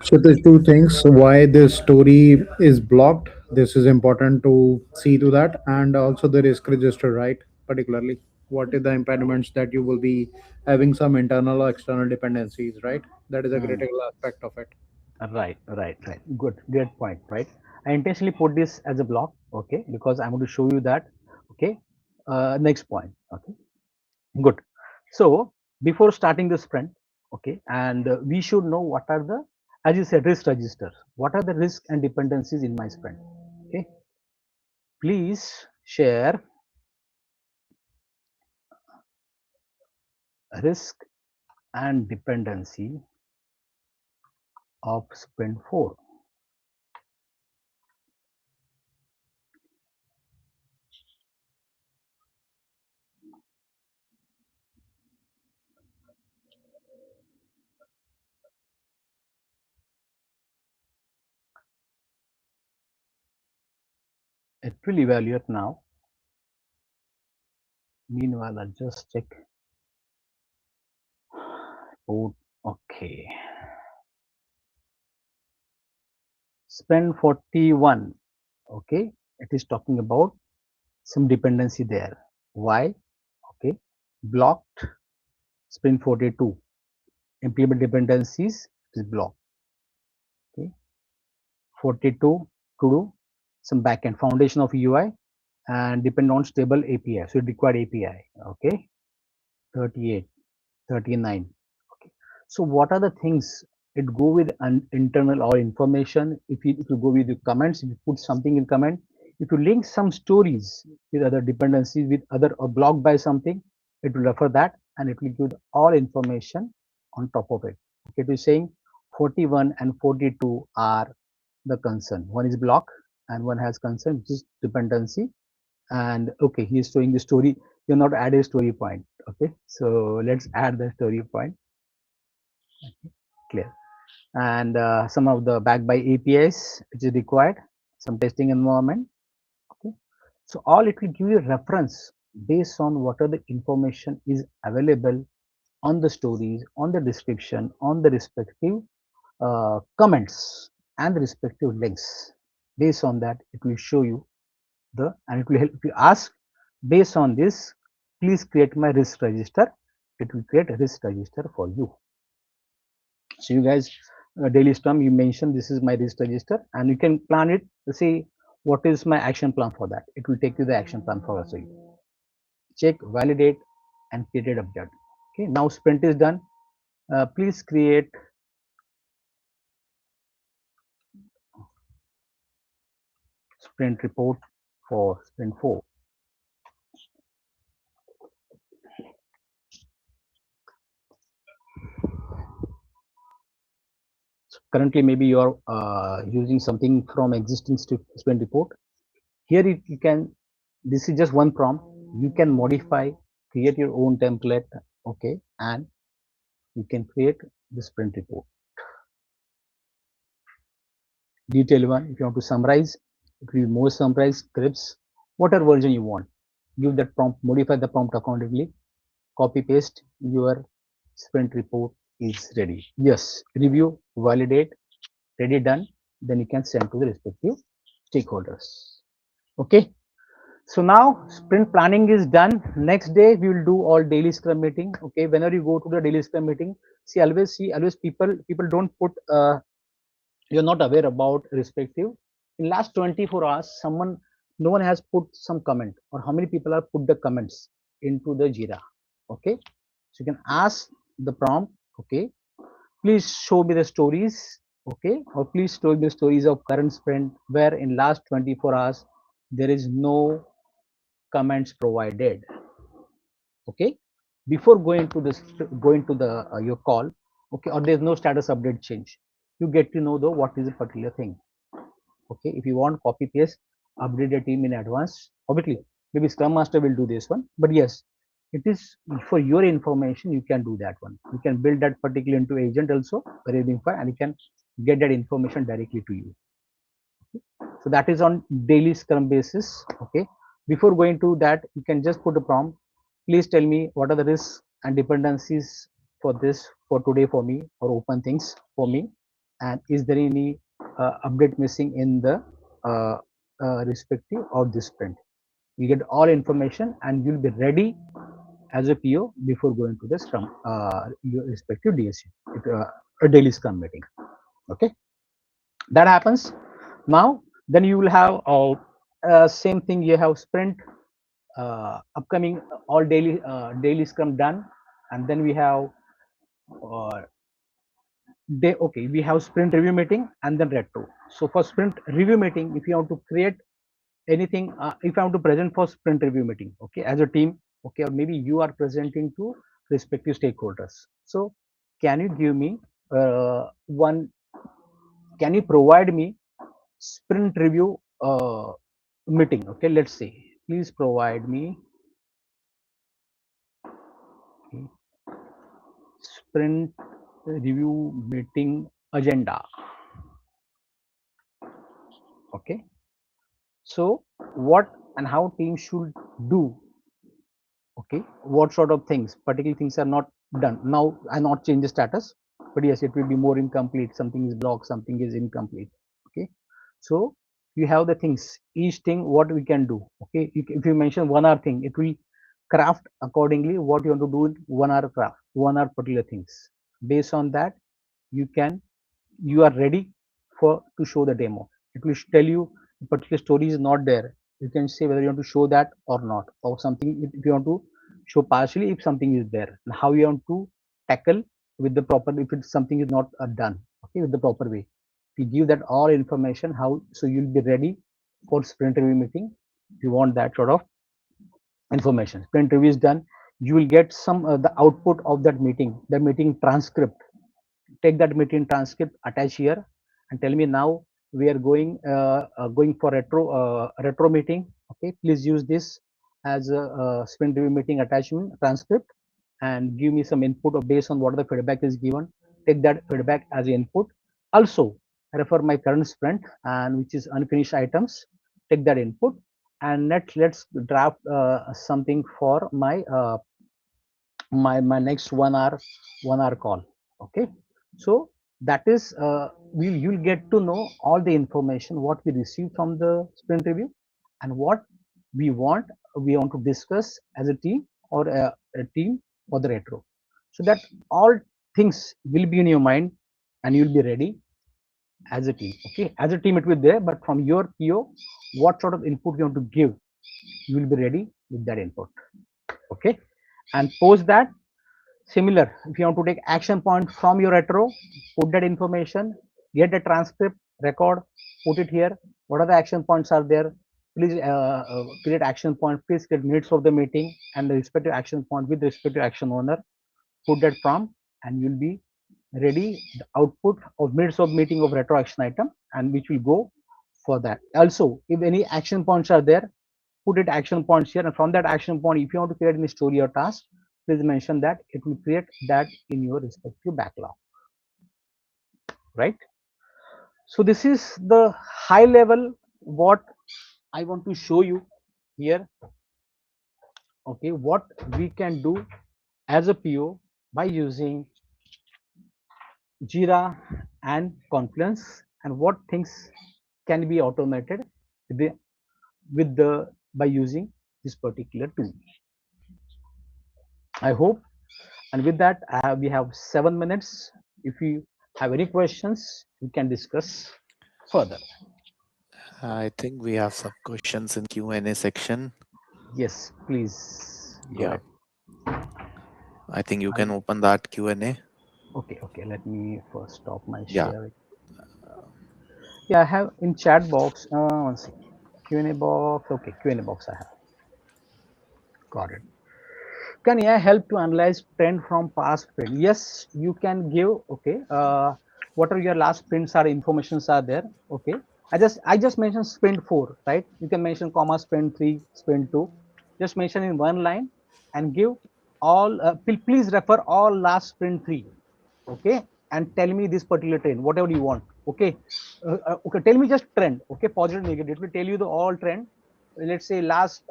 So there's two things why this story is blocked. This is important to see to that, and also the risk register, right? Particularly, what is the impediments that you will be having some internal or external dependencies, right? That is a critical aspect of it. Right. Good, great point, right? I intentionally put this as a block, okay, because I'm going to show you that, okay. Next point, okay, good. So before starting the sprint, okay, and we should know what are the, as you said, risk registers. What are the risks and dependencies in my sprint? Okay, please share risk and dependency of sprint 4. It will evaluate now. Meanwhile, I'll just check. Oh, okay. Sprint 41. Okay, it is talking about some dependency there. Why? Okay, blocked. Sprint 42. Implement dependencies is blocked. Okay, 42 to do some backend foundation of UI and depend on stable API. So it required API. Okay, 38, 39. Okay. So what are the things? It go with an internal or information. If you go with the comments, if you put something in comment, if you link some stories with other dependencies with other or blocked by something, it will refer that and it will give all information on top of it. Okay, it is saying 41 and 42 are the concern. One is block and one has concern, which is dependency. And okay, he is showing the story. You're not add a story point. Okay, so let's add the story point. Okay, clear. And some of the backed by APIs which is required, some testing environment. Okay, so all it will give you a reference based on what are the information is available on the stories, on the description, on the respective comments and the respective links. Based on that, it will show you the, and it will help you ask based on this, please create my risk register. It will create a risk register for you. So you guys, daily scrum, you mentioned this is my risk register and you can plan it to see what is my action plan for that. It will take you the action plan for us. Check, validate and create update. Okay, now sprint is done. Please create sprint report for sprint 4. So currently, maybe you are using something from existing sprint report. Here you can, this is just one prompt. You can modify, create your own template, okay, and you can create the sprint report. Detail one, if you want to summarize, it will be more summarized scripts, whatever version you want. Give that prompt, modify the prompt accordingly, copy paste, your sprint report is ready. Yes, review, validate, ready, done. Then you can send to the respective stakeholders. Okay. So now sprint planning is done. Next day we will do all daily scrum meeting. Okay. Whenever you go to the daily scrum meeting, always people don't put you're not aware about respective. In last 24 hours, no one has put some comment, or how many people have put the comments into the Jira. Okay. So you can ask the prompt, okay, please show me the stories, okay, or please show me the stories of current sprint where in last 24 hours there is no comments provided. Okay, before going to the your call, okay, or there's no status update change, you get to know the what is a particular thing. Okay, if you want copy paste, update the team in advance, obviously maybe scrum master will do this one, but yes, it is for your information, you can do that one. You can build that particular into agent also, and you can get that information directly to you. So that is on daily scrum basis. Okay, before going to that, you can just put a prompt, please tell me what are the risks and dependencies for this for today for me, or open things for me, and is there any update missing in the uh, respective of this sprint. You get all information and you'll be ready as a PO before going to the scrum your respective DSU, a daily scrum meeting. Okay, that happens. Now then you will have same thing, you have sprint upcoming, all daily scrum done, and then we have uh, okay, we have sprint review meeting and then retro. So for sprint review meeting, if you want to create anything, if I want to present for sprint review meeting, okay, as a team, okay, or maybe you are presenting to respective stakeholders, so can you give me one, can you provide me sprint review meeting, okay, let's say, please provide me sprint review meeting agenda. Okay, so what and how teams should do, okay, what sort of things, particular things are not done now, I not change the status, but yes, it will be more incomplete, something is blocked, something is incomplete. Okay, so you have the things, each thing what we can do. Okay, if you mention 1 hour thing, it will craft accordingly what you want to do in 1 hour craft, 1 hour particular things. Based on that, you can, you are ready for to show the demo. It will tell you a particular story is not there, you can say whether you want to show that or not, or something if you want to show partially, if something is there, and how you want to tackle with the proper, if it's something is not done, okay, with the proper way. You give that all information, how, so you'll be ready for sprint review meeting. If you want that sort of information, sprint review is done, you will get some the output of that meeting, the meeting transcript. Take that meeting transcript, attach here, and tell me now we are going for retro meeting. Okay, please use this as a sprint review meeting attachment transcript, and give me some input or based on what the feedback is given. Take that feedback as input. Also refer my current sprint and which is unfinished items. Take that input, and let's draft something for my next 1 hour call. Okay, so that is you'll get to know all the information what we received from the sprint review, and what we want to discuss as a team, or a team for the retro, so that all things will be in your mind and you'll be ready as a team. Okay, as a team it will be there, but from your PO, what sort of input you want to give, you will be ready with that input. Okay, and post that. Similar, if you want to take action point from your retro, put that information, get the transcript, record, put it here. What are the action points are there? please create action point, please get minutes of the meeting and the respective action point with respective action owner, put that prompt, and you'll be ready the output of minutes of meeting of retro action item, and which will go for that. Also, if any action points are there, put it action points here, and from that action point, if you want to create any story or task, please mention that. It will create that in your respective backlog, right? So this is the high level what I want to show you here. Okay, what we can do as a PO by using Jira and Confluence, and what things can be automated with the by using this particular tool. I hope, and with that, we have 7 minutes. If you have any questions, we can discuss further. I think we have some questions in Q&A section. Yes, please go Yeah, ahead. I think you can open that Q&A. Okay. Let me first stop my Yeah. sharing. Yeah, I have in chat box. One second. Q&A box. Okay, Q&A box I have. Got it. Can AI help to analyze trend from past sprint? Yes, you can give. Okay, what are your last sprints are informations are there? Okay, I just mentioned sprint 4, right? You can mention comma sprint 3, sprint 2. Just mention in one line and give all. Please refer all last sprint 3. Okay, and tell me this particular trend, whatever you want. Okay, okay, tell me just trend. Okay, positive, negative. It will tell you the all trend. Let's say last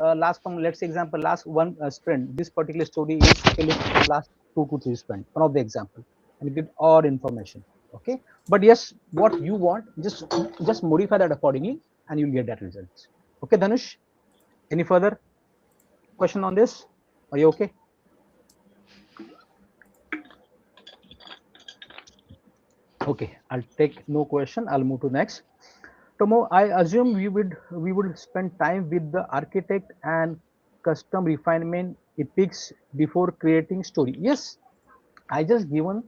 from, let's say example, last one sprint, this particular story is select from last 2 to 3 sprint, one of the example, and you get all information. Okay, but yes, what you want, just modify that accordingly and you'll get that results. Okay, Dhanush, any further question on this? Are you okay? Okay, I'll take no question. I'll move to next. Tomo, I assume we would spend time with the architect and custom refinement epics before creating story. Yes, I just given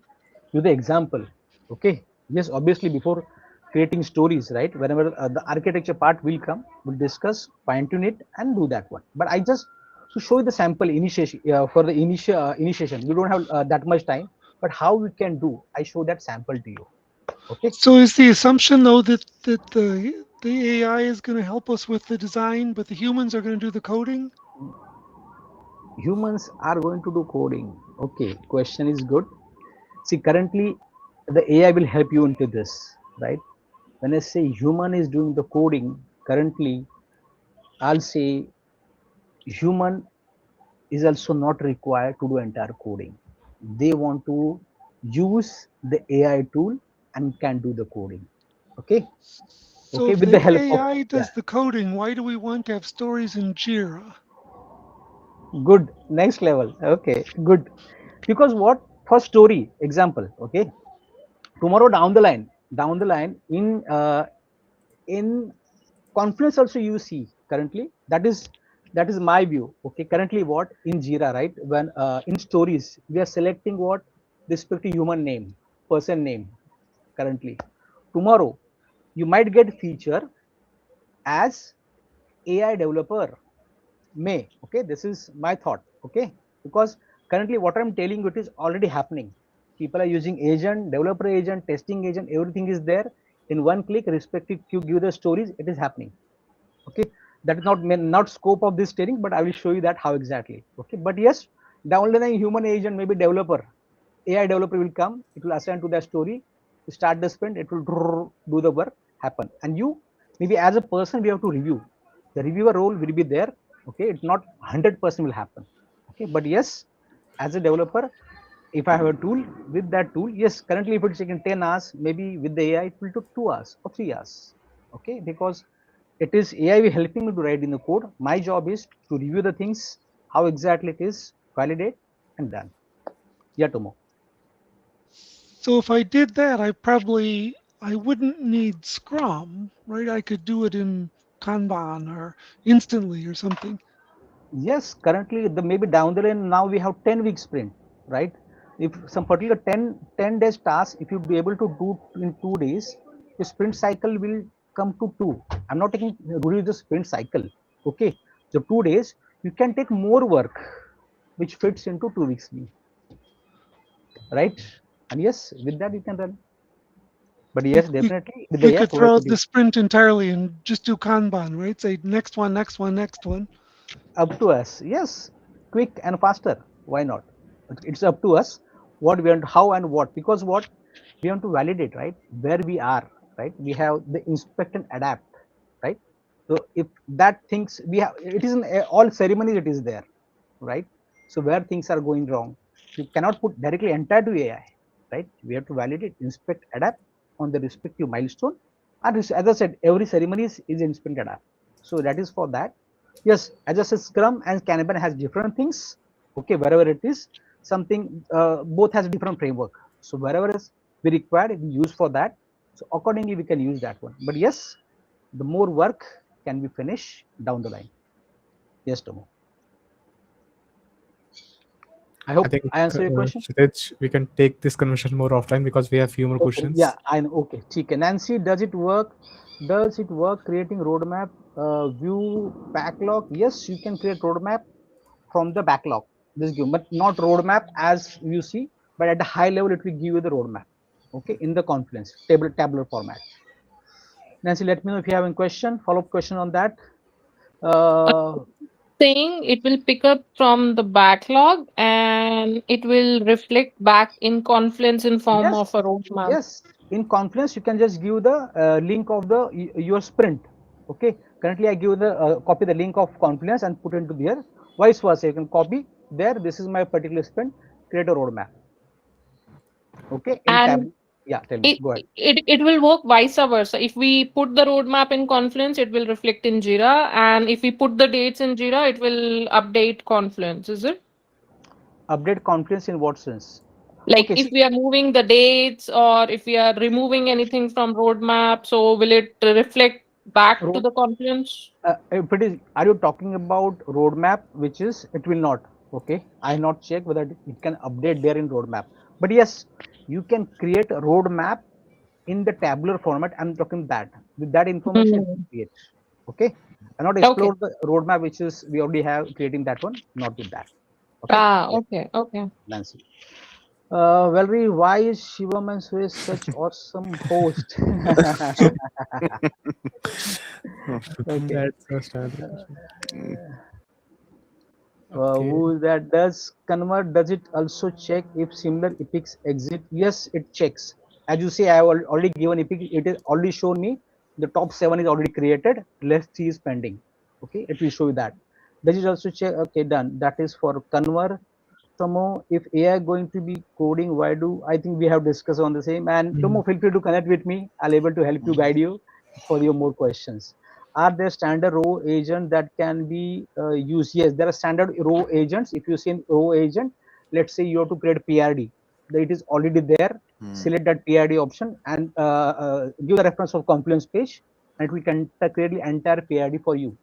you the example. Okay. Yes, obviously before creating stories, right? Whenever the architecture part will come, we'll discuss, fine tune it, and do that one. But I just to show you the sample initiation for the initiation. We don't have that much time, but how we can do, I show that sample to you. Okay. So is the assumption though that the AI is going to help us with the design, but the humans are going to do the coding? Humans are going to do coding. Okay, question is good. See, currently the AI will help you into this, right? When I say human is doing the coding, currently I'll say human is also not required to do entire coding. They want to use the AI tool and can do the coding. Okay. So Okay, if with the the help of, AI yeah. does the coding, why do we want to have stories in Jira? Good, next level. Okay, good. Because what, for story example, okay, tomorrow down the line in Confluence also you see currently, that is my view. Okay, currently what in Jira, right? When in stories we are selecting what respect to human name, person name. Currently, tomorrow you might get feature as AI developer may. Okay, this is my thought. Okay, because currently what I'm telling you, it is already happening. People are using agent, developer agent, testing agent, everything is there in one click. Respective you give the stories, it is happening. Okay, that is not scope of this training, but I will show you that how exactly. Okay, but yes, down the line human agent, maybe developer, AI developer will come, it will assign to that story, to start the sprint, it will do the work happen, and you maybe as a person we have to review. The reviewer role will be there. Okay, it's not 100% will happen. Okay, but yes, as a developer, if I have a tool, with that tool, yes, currently if it's taking 10 hours, maybe with the AI it will take 2 hours or 3 hours. Okay, because it is AI will helping me to write in the code. My job is to review the things, how exactly it is, validate, and done. Yeah, Tomo. So if I did that, I wouldn't need Scrum, right? I could do it in Kanban or instantly or something. Yes, currently the maybe down the line now we have 10-week sprint, right? If some particular 10 days task, if you be able to do in 2 days, the sprint cycle will come to 2. I'm not taking really the sprint cycle. Okay, so 2 days you can take more work which fits into 2 weeks, right? And yes, with that you can run. But yes, definitely with the We AI could throw out productivity the sprint entirely and just do Kanban, right? Say next one, next one, next one. up to us. Yes, quick and faster. Why not? It's up to us what we want, how and what. Because what we want to validate, right? Where we are, right? We have the inspect and adapt, right? So if that things we have, it is in all ceremonies. It is there, right? So where things are going wrong, you cannot put directly entire to AI, right? We have to validate, inspect, adapt on the respective milestone. And as I said, every ceremony is inspect adapt. So that is for that. Yes, as I said, Scrum and Kanban has different things. Okay, wherever it is, something both has different framework. So wherever is we required, we use for that. So accordingly, we can use that one. But yes, the more work can be finished down the line. Yes, Tomo. I I hope think I answer your question. Kshitij, we can take this conversation more offline because we have few more Okay, yeah, questions. I know. Okay, Chicken. Nancy, does it work? Does it work creating roadmap, view backlog? Yes, you can create roadmap from the backlog. This give, but not roadmap as you see, but at a high level, it will give you the roadmap. Okay, in the Confluence tabular format. Nancy, let me know if you have any question, follow-up question on that. Uh, Saying it will pick up from the backlog and it will reflect back in Confluence in form yes, of a roadmap. yes. In Confluence, you can just give the link of the your sprint. Okay. Currently, I give the copy the link of Confluence and put into there. Vice versa, you can copy there. This is my particular sprint. Create a roadmap. Okay. In tab. And Yeah. Tell me. it, Go ahead. it will work vice versa. If we put the roadmap in Confluence, it will reflect in Jira. And if we put the dates in Jira, it will update Confluence, is it? Update Confluence in what sense? Like Okay. if See, we are moving the dates or if we are removing anything from roadmap, so will it reflect back to road. the Confluence? If it is, are you talking about roadmap, which is it will not? Okay. I not check whether it can update there in roadmap. But yes, you can create a roadmap in the tabular format. I'm talking that with that information it Hmm. will create. Okay, and not Okay. explore the roadmap which is we already have creating that one, not with that. Okay, Ah, yeah, okay, okay. Nancy. Valerie, why is Shivam and Suresh such awesome host? Okay. That's a standard question. Mm. Okay. Who is that? Does convert, does it also check if similar epics exist? Yes, it checks. As you say, I have already given epic, it is already shown me the top 7 is already created. Let's see is pending. Okay, it will show you that. Does it also check? Okay, done. That is for convert. Tomo, if AI going to be coding, why do I think we have discussed on the same? And Mhm. Tomo, feel free to connect with me. I'll able to help you, guide you for your more questions. Are there standard row agent that can be used? Yes, there are standard row agents. If you see an row agent, let's say you have to create PRD, it is already there. Mm. Select that PRD option and give the reference of Confluence page, and we can create the entire PRD for you.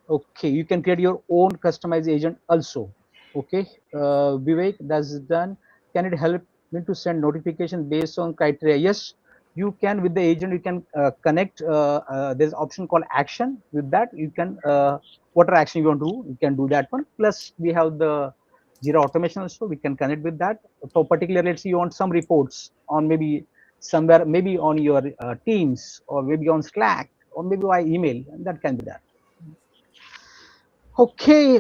Okay, you can create your own customized agent also. Okay, Vivek, that's done. Can it help me to send notification based on criteria? Yes, you can. With the agent you can connect. There's option called action. With that you can whatever action you want to do, you can do that one. Plus we have the Jira automation also, we can connect with that. For particular, let's say you want some reports on maybe somewhere, maybe on your teams, or maybe on Slack, or maybe by email, that can be that. Okay,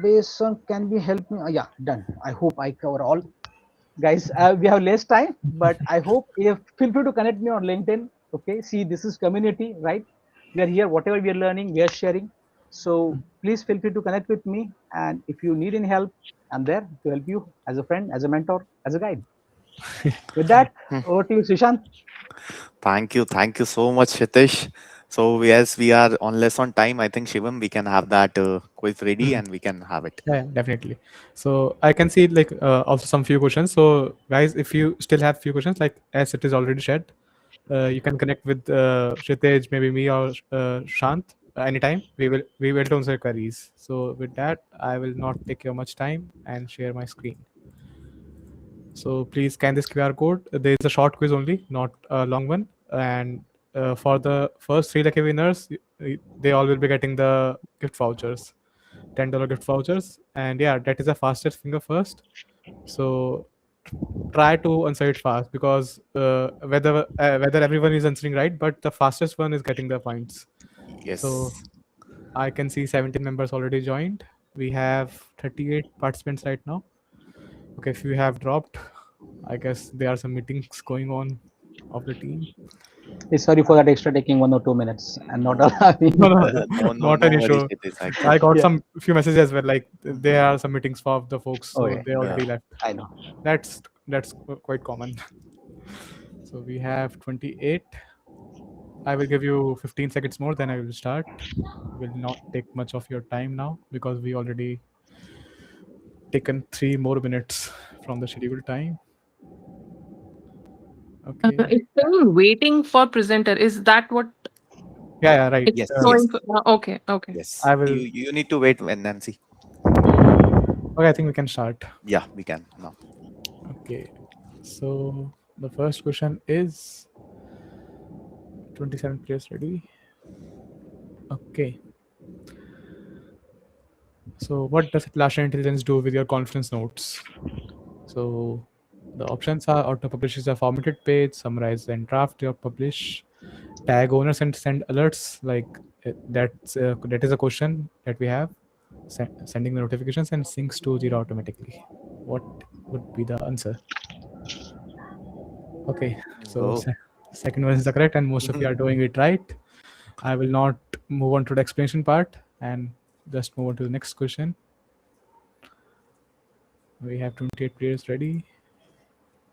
based on can we help me? Yeah, done. I hope I cover all. Guys, we have less time, but I hope if feel free to connect me on LinkedIn. Okay, see, this is community, right? We are here, whatever we are learning, we are sharing. So please feel free to connect with me. And if you need any help, I'm there to help you as a friend, as a mentor, as a guide. With that, Hmm. over to you, Sushant. Thank you so much, Shitish. So yes, we are on less on time. I think Shivam, we can have that quiz ready Mhm. and we can have it. Yeah, definitely. So I can see like also some few questions. So guys, if you still have few questions, like as it is already shared, you can connect with Kshitij, maybe me or Shant anytime. We will answer queries. So with that, I will not take your much time and share my screen. So please scan this QR code. There is a short quiz only, not a long one, and for the first three lucky winners, they all will be getting the gift vouchers, $10 gift vouchers, and yeah, that is the fastest finger first. So try to answer it fast because whether everyone is answering right, but the fastest one is getting the points. So Yes. I can see 17 members already joined. We have 38 participants right now. Okay, if you have dropped, I guess there are some meetings going on of the team. Sorry for that extra taking 1 or 2 minutes and not allowing. No, no, No, no, not no an worries issue. with this I actually. got Yeah. some few messages as well. Like there are some meetings for the folks, so Okay. they Yeah. already left. I know. That's quite common. So we have 28. I will give you 15 seconds more, then I will start. Will not take much of your time now because we already taken 3 more minutes from the scheduled time. Okay. It's saying waiting for presenter. Is that what Yeah, right. it's Yes, yes, showing? Okay, okay. yes. I You will. you need to wait when Nancy. Okay, I think we can start. Yeah, we can now. Okay. So the first question is 27 players ready. Okay. So what does Atlassian Intelligence do with your conference notes? So the options are auto publishes a formatted page, summarize and draft your publish, tag owners and send alerts. Like that is a question that we have. Sending the notifications and syncs to Jira automatically. What would be the answer? Okay, so Oh. second one is the correct, and most of you are doing it right. I will not move on to the explanation part and just move on to the next question. We have 28 players ready.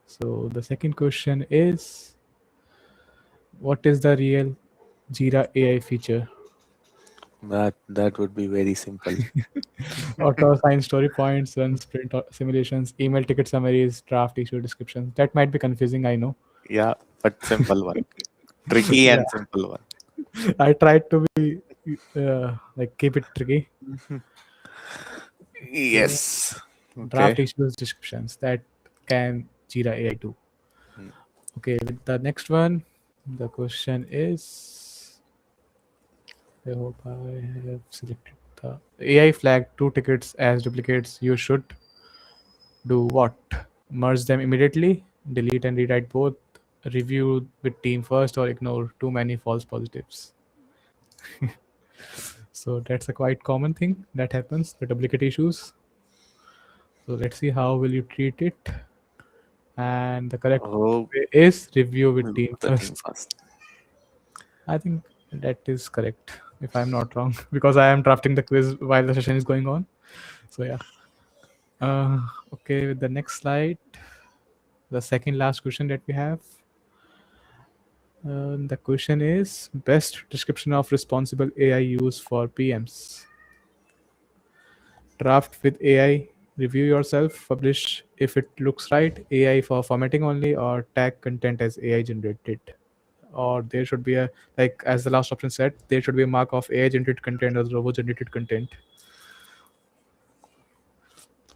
So the second question is, what is the real Jira AI feature? That would be very simple. Auto assign story points, run sprint simulations, email ticket summaries, draft issue descriptions. That might be confusing, I know. Yeah, but simple one. Tricky Yeah, and simple one. I tried to be like keep it tricky. Okay. Yes. Draft Okay. issues descriptions that can Jira AI do. Mm. Okay, with the next one, the question is, I hope I have selected the AI flag two tickets as duplicates. You should do what? Merge them immediately, delete and rewrite both, review with team first, or ignore too many false positives. So that's a quite common thing that happens, the duplicate issues. So let's see how will you treat it. And the correct Oh, way is review with we'll team put the team first. first. I think that is correct, if I'm not wrong, because I am drafting the quiz while the session is going on. So yeah. Okay, with the next slide, the second last question that we have. The question is best description of responsible AI use for PMs. Draft with AI, review yourself, publish if it looks right, AI for formatting only, or tag content as AI generated. Or there should be a, like as the last option said, there should be a mark of AI generated content or robot generated content.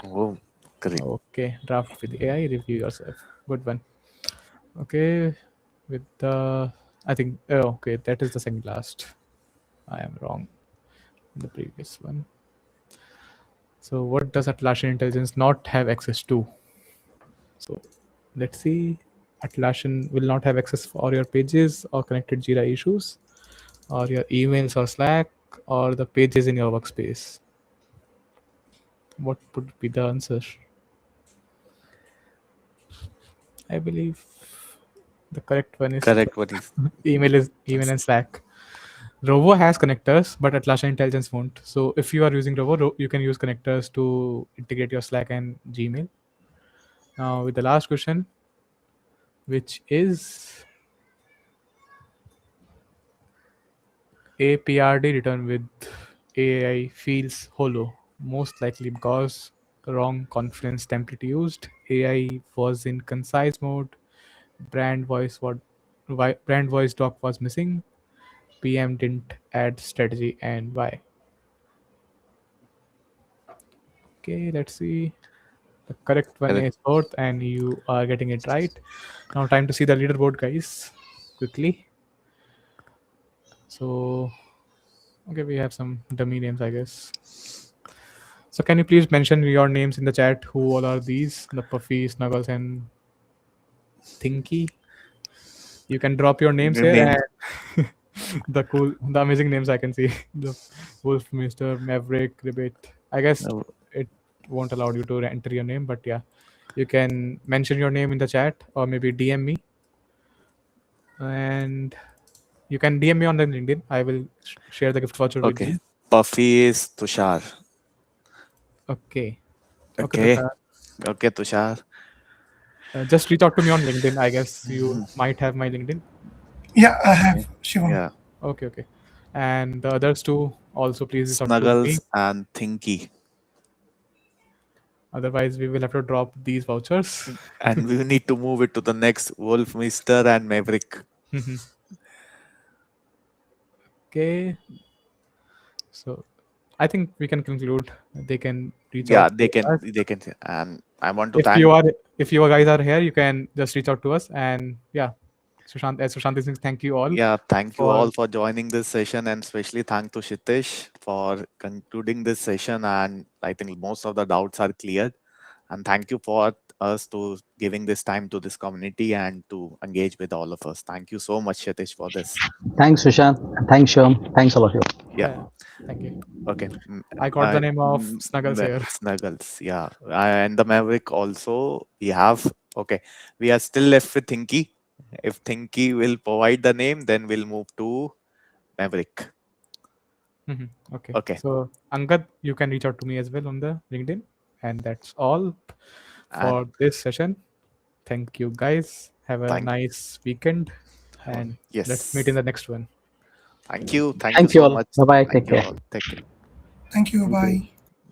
Oh, great. Okay, draft with AI, review yourself. Good one. Okay, with the I think okay, that is the second last. I am wrong in the previous one. So what does Atlassian Intelligence not have access to? So let's see. Atlassian will not have access for your pages or connected Jira issues, or your emails or Slack, or the pages in your workspace. What would be the answer? I believe the correct one is Correct what is email and Slack. Rovo has connectors, but Atlassian Intelligence won't. So if you are using Rovo, you can use connectors to integrate your Slack and Gmail. Now with the last question, which is a PRD written with AI feels hollow, most likely because wrong Confluence template used. AI was in concise mode. Brand voice what brand voice doc was missing. PM didn't add strategy and why. Okay, let's see. The correct one correct. is fourth, and you are getting it right. Now, time to see the leaderboard, guys. Quickly. So, okay, we have some dummy names, I guess. So can you please mention your names in the chat? Who all are these? The Puffy, Snuggles, and Thinky. You can drop your names here Name. and the amazing names I can see. The Wolf, Mister Maverick, Ribbit. I guess it won't allow you to enter your name, but yeah, you can mention your name in the chat or maybe DM me, and you can DM me on the LinkedIn. I will share the gift voucher with Okay. you. Puffy is Tushar. Okay. Okay. Tushar. Okay, Tushar. Just reach out to me on LinkedIn. I guess you might have my LinkedIn. Yeah, I have. Shivam. Yeah. Okay. And the others two also please reach out to me. Snuggles and Thinky. Otherwise, we will have to drop these vouchers. And we need to move it to the next Wolf, Mister, and Maverick. Okay. So I think we can conclude. They can reach Yeah, out. they To can. us. They can. And I want to If thank. you guys are here, you can just reach out to us. And yeah, Sushant is saying thank you all. Yeah, thank you for all for joining this session, and especially thank to Shitish for concluding this session. And I think most of the doubts are cleared. And thank you for us to giving this time to this community and to engage with all of us. Thank you so much, Shitish, for this. Thanks, Sushant. Thanks, Shivam. Thanks, all of you. Yeah. Thank you. Okay. I got the name of Snuggles here. Snuggles. Yeah. And the Maverick also we have. Okay. We are still left with Thinky. If Thinky will provide the name, then we'll move to Maverick. Okay. So Angad, you can reach out to me as well on the LinkedIn. And that's all for this session. Thank you guys. Have a nice weekend. And let's meet in the next one. Thank you. Thank you Thank you so all. much. Bye-bye. Thank Take you care. all. Take care. Thank you. Bye.